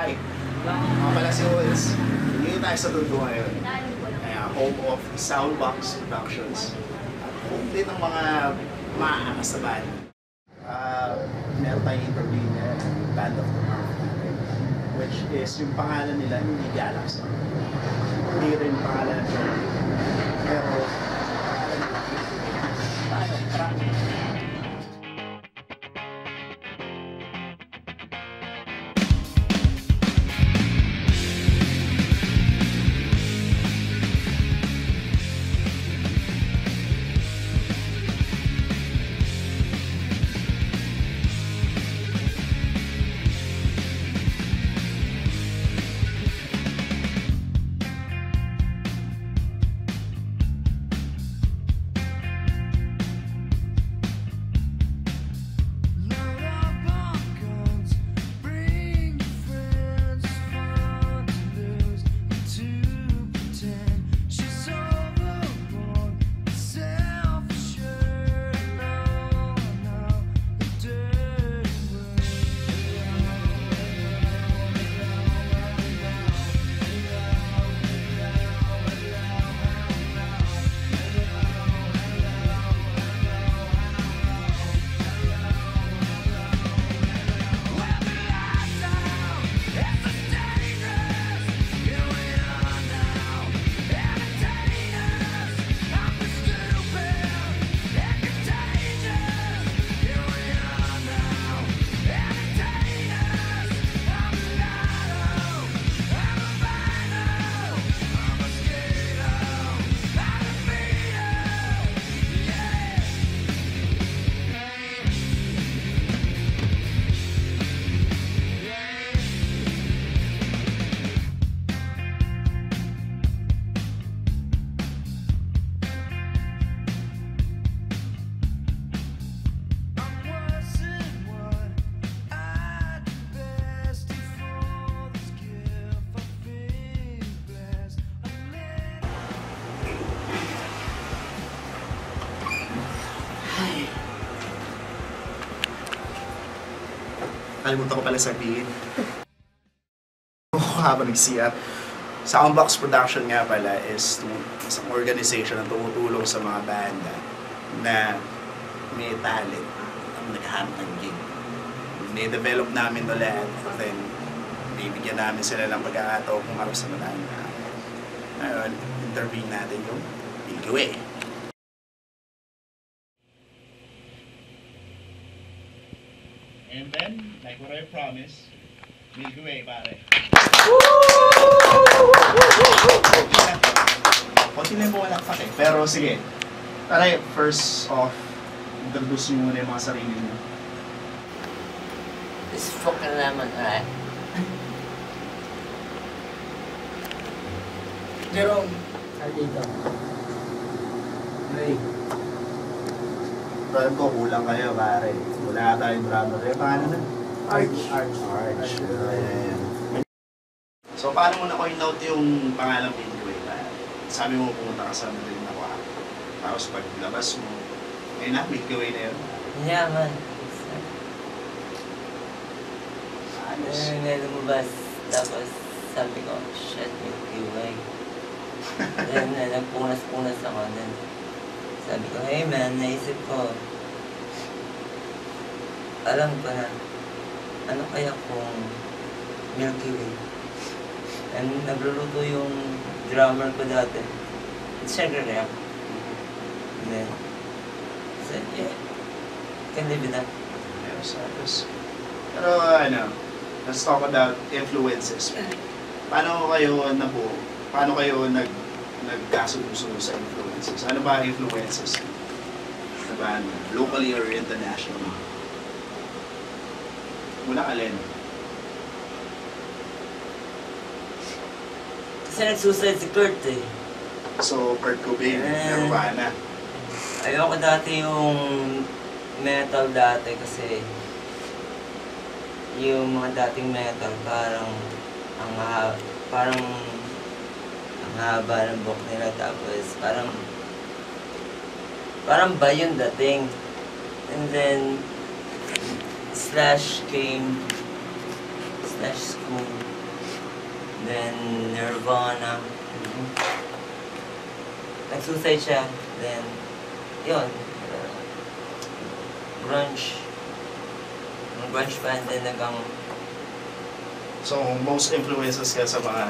Hi! Mga pala si Wolves. Hindi tayo sa Tondo ngayon. Kaya home of Soundbox Productions. At home din ng mga maaakas na band. Meron tayong interview niya, Band of the Month natin. Which is yung pangalan nila, hindi Galaxy. Hindi rin pangalan nila. Pero, pangalan nila. Kalimutan ko pala sabihin. Habang nag-CF. Soundbox Production nga pala is isang organization na tumutulong sa mga banda na may talent ang naghahanap ng gig. Ni-develop namin ito lahat and then bibigyan namin sila ng pagkakataon kung araw sa madaan na. Ngayon, interview natin yung Milky Way. And then, like what I promised, Milky Way, pare. Konti na yung buwanak pa eh. Pero sige, taray, first off, introduce nyo muna yung mga sarili nyo. This fucking lemon, alright? Jerome. Aldito. Ray. Alam ko, kulang kayo, pare. Wala tayong drummer. Eh, paano na? Arch. So, paano mo na-coin-out yung pangalang Milky Way? Sabi mo, pumunta ka sa Madrid na kwa. Tapos paglabas mo, ayun na, Milky Way na yun. Yeah, man. Ayos. Nga lumabas. Tapos sabi ko, shit, Milky Way. Then, nagpunas-punas ako. Then, sabi ko, hey man, naisip ko, alam ko na, ano kaya kung Milky Way? And nagluluto yung drummer ko dati. It's sugar rap. And then, I said, yeah, can live with that. Ayos. Pero ano, let's talk about influences. Paano kayo nabuo? Paano kayo nagkasundo sa influences? Ano ba influences? Ano ba, locally or internationally? Muna ka, Len. Kasi nagsuicide si Kurt eh. So, Kurt Cobain, Nirvana. Ayoko dati yung metal dati kasi yung mga dating metal parang ang haba ng buhok nila tapos parang ba yung dating. And then Slash came, Slash school. then Nirvana. Nag-suicide siya, then, yun, grunge. Grunge band, then nagang, So, most influences ka sa mga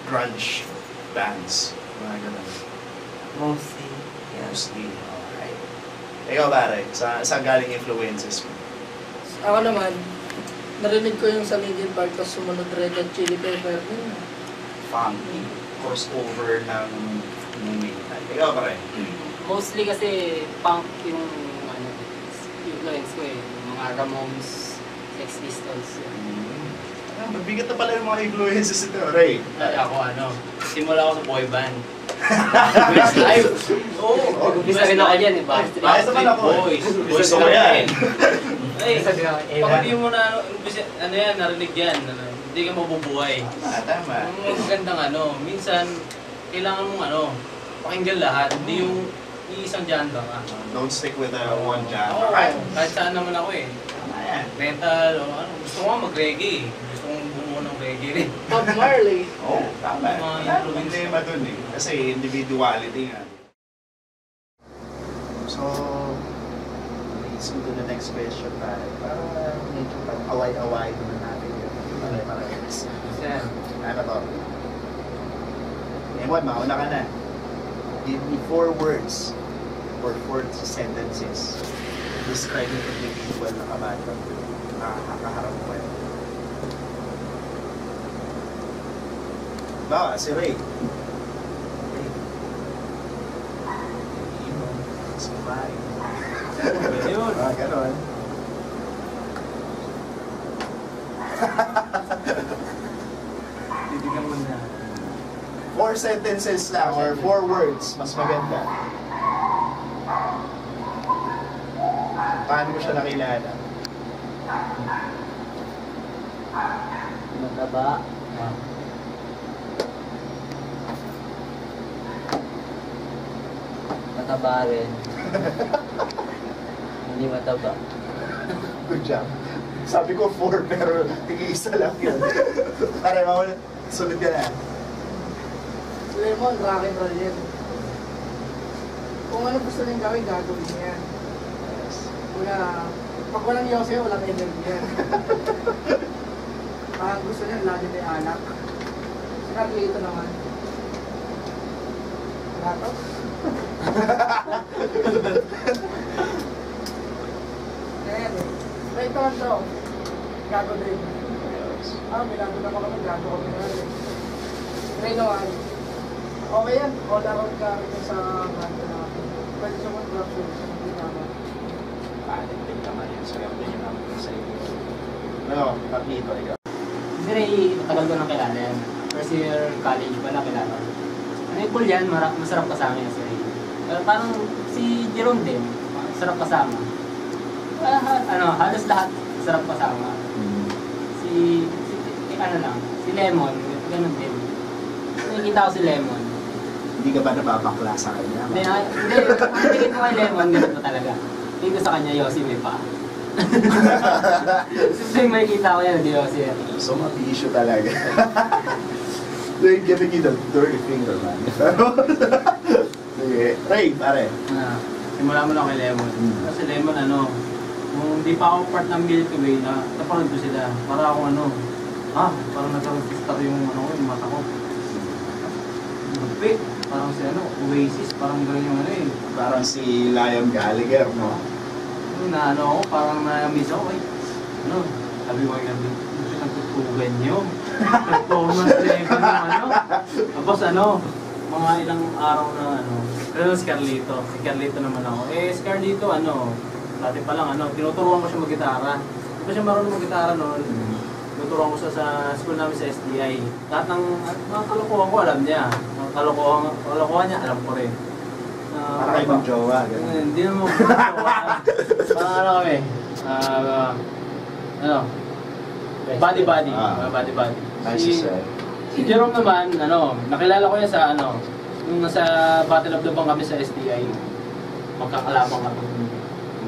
grunge bands. Mga ganun. mostly, yeah. Mostly. Alright. Ikaw, pare, saan galing influences mo? Ako naman, narinig ko yung sa Linkin Park tapos sumunod Red Hot Chili Pepper. Funky. Crossover ng metal. Ikaw, pare. Mostly kasi punk yung ano, influence ko eh. Yung mga Ramones, Sex Pistols. Mabigat na pala yung mga influences ito, Ray. Ay, ako ano, simula ako sa boy band. Westlife. Oo. Gusto rin ako dyan eh, Backstreet Ayos naman ako. Boys. Gusto ko yan. Ay, pag hindi mo na, ano yan, narinig yan, hindi ka mabubuhay. Tama. Ang magandang ano, minsan, kailangan mong ano, pakinggan lahat, hindi yung iisang genre ka. Don't stick with one Oo, genre. Right? kahit saan naman ako eh. Tama yan. Metal, o ano, gusto ko nga mag-reggae. Gusto kong bumuo ng reggae rin. Bob Marley. Oo, tama. Mga Wala influence. namang problema dun eh. Kasi individuality nga. So, let's go to the next question tayo. Para medyo pang away-away naman natin yun. Pare-parehas. Yan. Ano to? Ewan, mauna ka na. Give me 4 words or 4 sentences describing the individual na kabata na kakaharap mo kayo. Ba, si Ray. Sumay. Yun. Ganon. Titigan mo na. 4 sentences lang or 4 words. Mas maganda. Paano mo siya nakilala? Mataba. Mataba rin. Hindi mataba. Good job. Sabi ko 4 pero tig-isa lang yun. Pare, mawala. Sunod ka na. Lemon, rock and roll yan. Kung ano gusto niyang gawin, gagawin niya. Yes. Kuna, pag walang yose, walang energy yan. Parang gusto niya, lagi may anak. Si Carlito naman. Lato? Ayan eh. Right on to. Gago din. May lago na kami, gago kami na rin. Try naman. Okay yan, all around kami sa banda natin. Pwede sa mga production, hindi naman. Paalitin naman yun. Swerte yun naman sa iyo. No, Pablito, ikaw. Si Ray, matagal ko nang kilala yan. First year college pa nakilala. Ano yung cool yan, masarap kasama yan si Ray. Pero parang si Jerome din, masarap kasama. Halos lahat masarap kasama. Si Lemon, ganun din. Nakikita ko si Lemon. Hindi ka ba nababakla sa kanya? Hindi, ang tingin ko kay Lemon, ganun pa talaga. Tingin ko sa kanya, Yossi may pa. Kasi makikita ko yan, di Yossi. So, mabisyo talaga. They're giving you the dirty finger, man. Sige. Ray, pare. Simula mo lang kay Lemon. Kasi Lemon, nung di pa ako part ng Milky Way, napanood ko sila. Para akong parang nagka-star yung mata ko. Magpi, parang si Oasis, parang gano'n yung Parang si Liam Gallagher, no? Ako, parang na-miss ako sabi ko kay Gabi, nagtutugan nyo. Thomas Levan yung Tapos mga ilang araw na pero si Carlito naman ako. Si Carlito dati pa lang tinuturuan ko siya mag-gitara. Di ba siya marunong mag-gitara noon? Tinuturuan ko siya sa school namin sa SDI. Lahat ng mga kalokohan ko alam niya. Mga kalokohan niya alam ko rin. Para kayo mag-jowa, gano'n. Hindi naman mag-jowa. Parang kami. Body-body. Body-body. Nice, sir. Si Jerome naman, nakilala ko yan sa nung nasa Battle of the Bang kami sa SDI. Magkakalabang kami.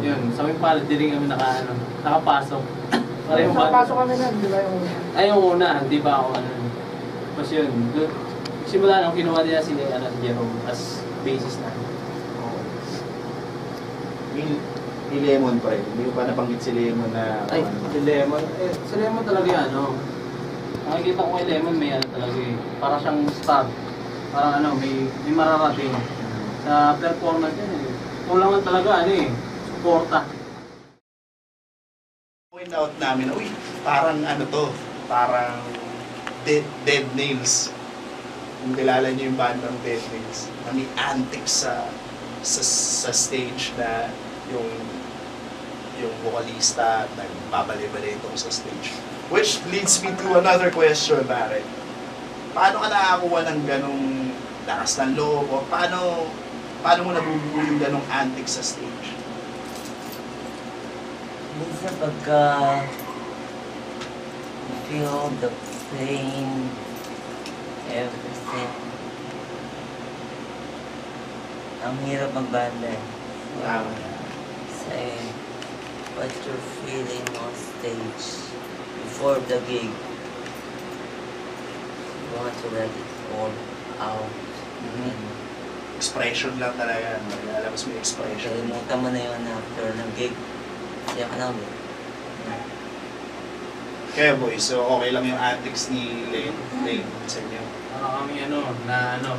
Yun, sa may palad din kami nakapasok. Parehong Nakapasok kami nun, di ba yung una? Ay, yung una, di ba ako Tapos yun, simula nung kinuha nila si Jerome as basis na. Ni Lemon pa rin. Hindi ko pa nabanggit si Lemon na... Ay, si Lemon. Si Lemon talaga yan, ano. Nakikita ko kay Lemon may ano talaga eh. Para siyang star. Parang ano, may mararating. Sa performance yan eh. Kulangan talaga, ano eh. Suporta. Point out namin, uy, parang ano to, parang Dead Nails. Kung kilala niyo yung bandang Dead Nails, na may antics sa stage na yung vocalista nagbabali-bali itong sa stage. Which leads me to another question, pare. Paano ka nakakuha ng ganong lakas ng loob? O paano mo nabubuo yung ganong antics sa stage? Minsan pagka you feel the pain, everything, ang hirap magbanda eh. Say what you're feeling on stage before the gig. You want to let it all out. Expression lang talaga. Alam mo may expression. Kalimutan mo na yun after ng gig. Siya ka na ulit. Kaya boy, so okay lang yung antics ni Lane sa inyo? Kami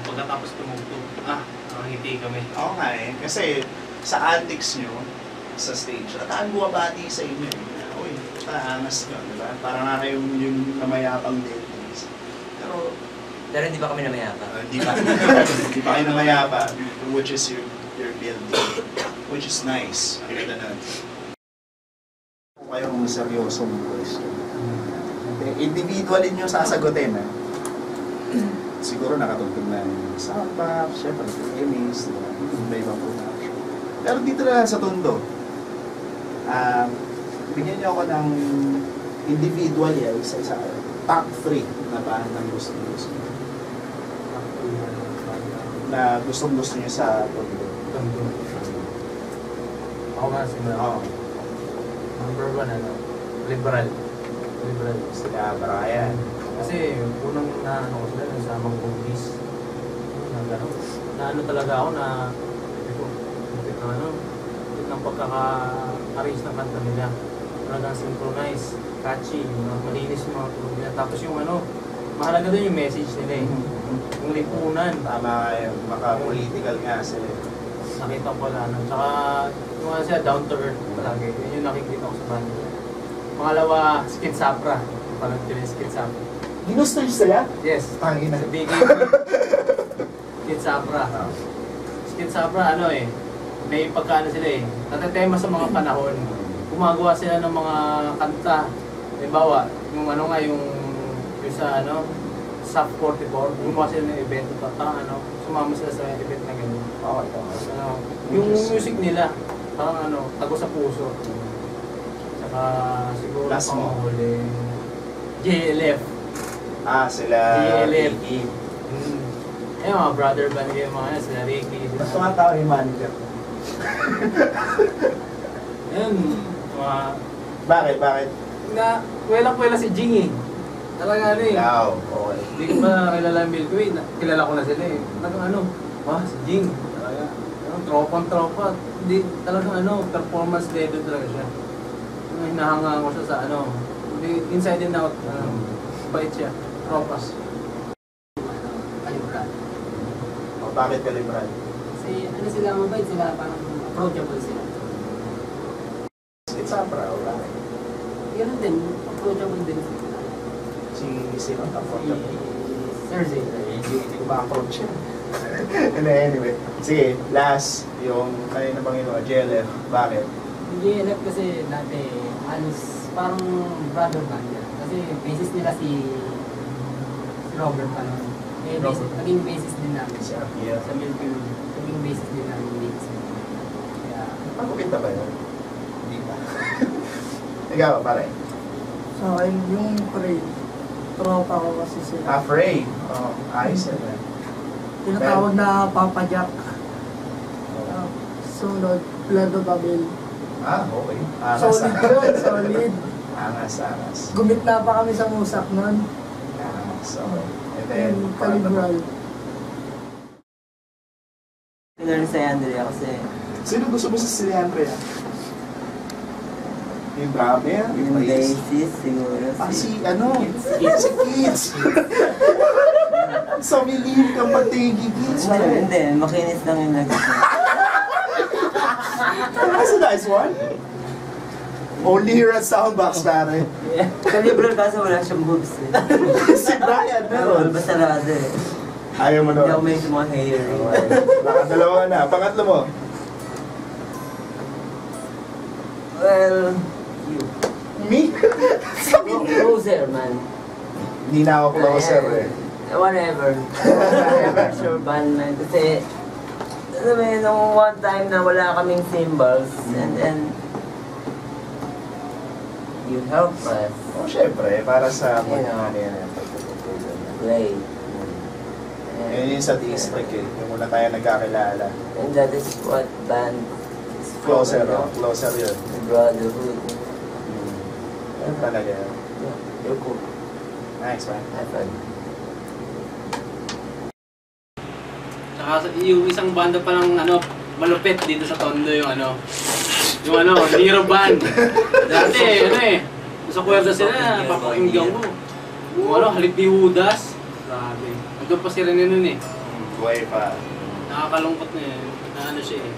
pagkatapos tumugtog, nakangiti kami. Okay, kasi sa antics nyo, sa stage, ataan buwabati sa inyo eh. Uy, paangas nyo, di ba? Parang nga kayong yung namayapang days. Pero hindi ba kami namayapa? Hindi pa. Hindi pa kayo namayapa, which is your building. Which is nice. Ang ganda na. Kung kayong seryosong question. Individually nyo sasagutin, eh. Siguro nakatugtog na yung soundbox, syempre, Emmys, may ibang production. Pero dito na sa Tondo, bigyan niyo ako ng individual isa-isa. Top 3 na band ng gusto na gustong-gusto niyo sa Tondo. Ako nga simula. Oo. Number 1, liberal. Sila Brian. Kasi unang ko sila sa mga movies. Na talaga ako na ng pagkaka-arrange ng kanta nila. Talagang synchronize, catchy, malinis yung mga tunog nila. Tapos yung mahalaga doon yung message nila eh. Yung lipunan. Tama kayo, maka-political nga sila. Nakita ko pala. Tsaka yung siya, down to earth palagi. Yun yung nakikita ko sa banda. Pangalawa, Skid Sapra. Parang Skid Sapra. Ginusto niyo sila? Yes. Tangin na. Sa BKB. Skid Sapra. Skid Sapra, may pagkaano sila eh. Natatema sa mga panahon. Gumagawa sila ng mga kanta. Halimbawa, yung yung sa SAP 44, gumawa sila ng event. Sumama sila sa event na gano'n. Yung music nila, parang tago sa puso. Saka siguro Last mo. panghuli, JLF. Sila JLF. Ricky. Mga brother band yung mga sila Ricky. Basta nga tao yung manager. Ayun, mga... Bakit? Kwela si Jing eh. Talaga Wow, okay. Hindi ko pa kilala yung Milky Way. Kilala ko na sila eh. Talagang si Jing. Talaga. Tropang-tropa. Hindi, talagang performance level talaga siya. Hinahanga ko siya sa inside and out. Bait siya. Tropas. Kalibran. Bakit Kalibran? Kasi sila mabait sila, parang approachable sila. Skid Sapra, o bakit? Ganun din, approachable din sila. Sino? Comfortable? Thursday. Hindi ko ma-approach yun. Anyway, sige, last, yung kanina bang JLF, bakit? GLF kasi dati, parang brother band yan. Kasi basis nila si Robert pa nun. Naging basis din namin Si Apia. sa Milky Way. Naging basis din namin basis nila. Kaya, Pagkukita ba yun? Hindi pa. Ikaw, pare. So, yung parade, tropa ko kasi sila. Afraid. Ayos yan eh. Tinatawag na Papa Jack. Sunod, Plado Babel. Okay. Solid yun, solid. Angas. Gumitna pa kami sa musak nun. So, and then, Calibral. Pinag sa Andrea kasi sino gusto mo sa si Andrea? Yung drummer? yung basis siguro Si Kids. So, milim kang patigi, Kids. Hindi, makinis lang yung nag-isip. That's a nice one. Only here at Soundbox, pare. Calibral kasi wala siyang boobs eh. Si Brian, meron. Basta rado eh. Ayaw mo Hindi ako nun. may mga hair. Nakadalawa na. Pangatlo mo. Well, you. Me? Closer man. Hindi na ako closer eh. Whatever. Whatever, sure band man. Kasi, alam mo yun, nung one time na wala kaming cymbals, and then, you help us Oh, syempre, para sa You know. ano yan. play. Yun yung sa district eh. Yung una tayo nagkakilala. And that is what band is for, Closer, you know? closer yun. The brotherhood. Yun talaga yun. Yeah, you're cool. Nice, man. Have fun. Saka yung isang banda pa lang malupit dito sa Tondo yung Nero Band. Dati sa kwerda sila, papakinggan mo. Yung Halip ni Judas. Grabe. Nandun pa si Rene nun eh. Buhay pa. Nakakalungkot na eh. Na siya eh.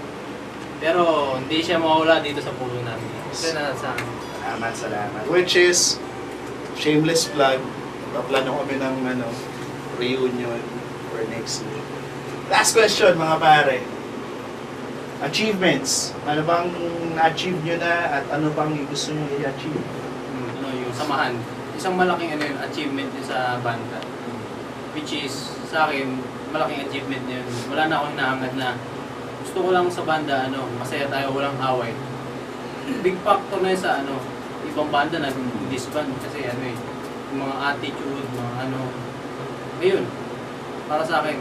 Pero hindi siya mawala dito sa pulo namin. Kasi nasa Salamat. Which is, shameless plug. Paplano kami ng reunion for next week. Last question, mga pare. Achievements. Ano bang na-achieve nyo na at ano bang gusto nyo i-achieve? yung samahan. Isang malaking achievement yun sa banda. Which is, sa akin, malaking achievement yun. Wala na akong hinahangad na gusto ko lang sa banda, masaya tayo, walang away. Big factor na yun sa ibang banda na disband kasi yung mga attitude, mga ayun, para sa akin,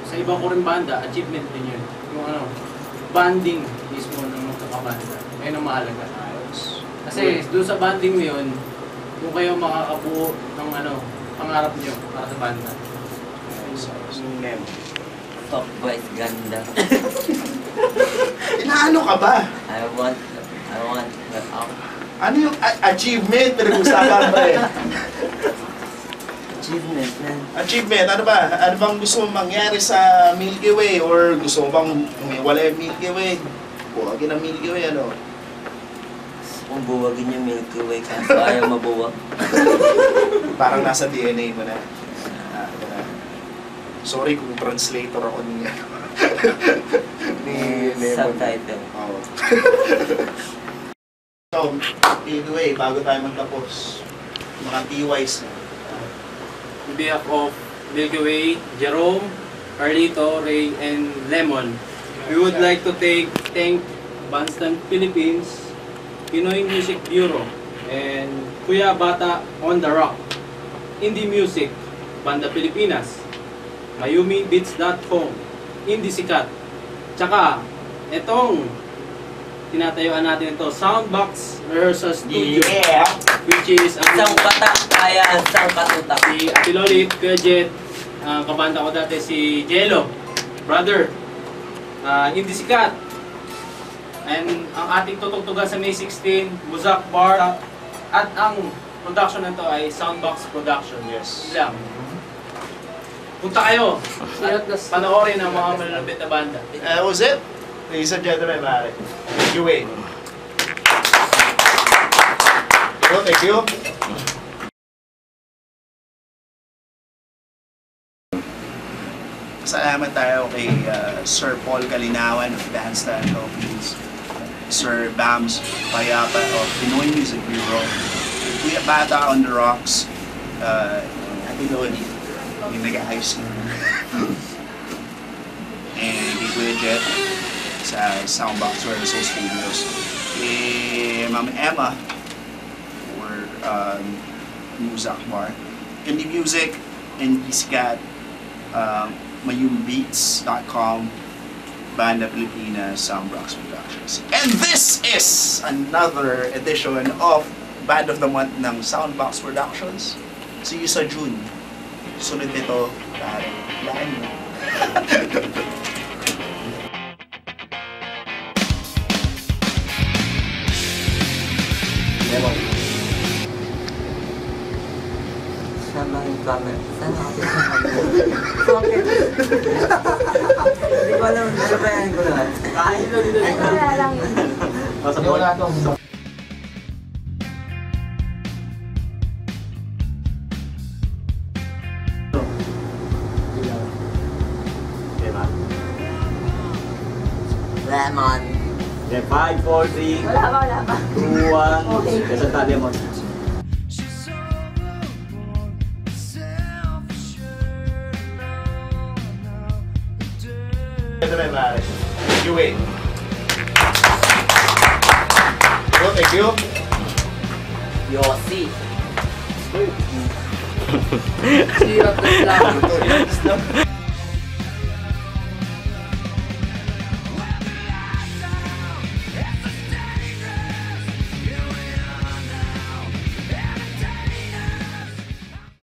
sa ibang ko rin banda, achievement din yun. Yung banding mismo ng magkakabanda. Ayun ang mahalaga. Kasi doon sa banding mo yun, kung kayo makakabuo ng pangarap nyo para sa banda. Top boys, ganda. Inaano ka ba? I want Ano yung achievement? Pinag-usapan ba eh? achievement, man. Achievement, ano ba? Ano bang gusto mong mangyari sa Milky Way? Or gusto mo bang wala yung Milky Way? Buwagin ang Milky Way, Kung buwagin yung Milky Way, kaso ayaw mabuwag. Parang nasa DNA mo na. Sorry kung translator ako niya. ni Subtitle. Oo. So, anyway, bago tayo magtapos, mga TYs na. On behalf of Milky Way, Jerome, Carlito, Ray, and Lemon, we would like to thank Bandstand Philippines, Pinoy Music Bureau, and Kuya Bata on the Rock, Indie Music, Banda Pilipinas, MayumiBeats.com, Indie Sikat, tsaka itong tinatayuan natin ito, Soundbox Rehearsal Studio, Yeah! which is Isang kata, kaya isang katutak. si Ate Lolit, Kuya Jet, kabanda ko dati si Jello, brother, Indie Sikat, and ang ating tutugtugan sa May 16, Muzak Bar, at ang production nito ay Soundbox Production. Yes. Yun lang. Punta kayo at panoorin ang mga malalapit na banda. That was it. Ladies and gentlemen, pare. Thank you, Wayne. Thank you. Salamat tayo kay Sir Paul Kalinawan of Bandstand Philippines, Sir Bams Payapa of Pinoy Music Bureau, Kuya Bata on the Rocks, Ate Lodi, yung nag-ayos na. And kay Kuya Jet sa Soundbox Rehearsal Studios. Kay Ma'am Emma for Muzak Bar. Indie Music, Indie Sikat, MayumiBeats.com, Banda Pilipinas, Soundbox Productions. And this is another edition of Band of the Month ng Soundbox Productions. See you sa June. Sunod nito, pare, laan mo. Lemon. Sama yung camera. Saan natin sa camera? Hindi ko alam, nasabayan ko lahat. Kahit dito. Wala lang yun. Hindi wala itong Lemon. Okay, 5, 4, 3, Wala pa. 2, 1. Kasi tali mo. Ito na, pare. You win. Thank you. Yossi. Hirap na lang. Ito,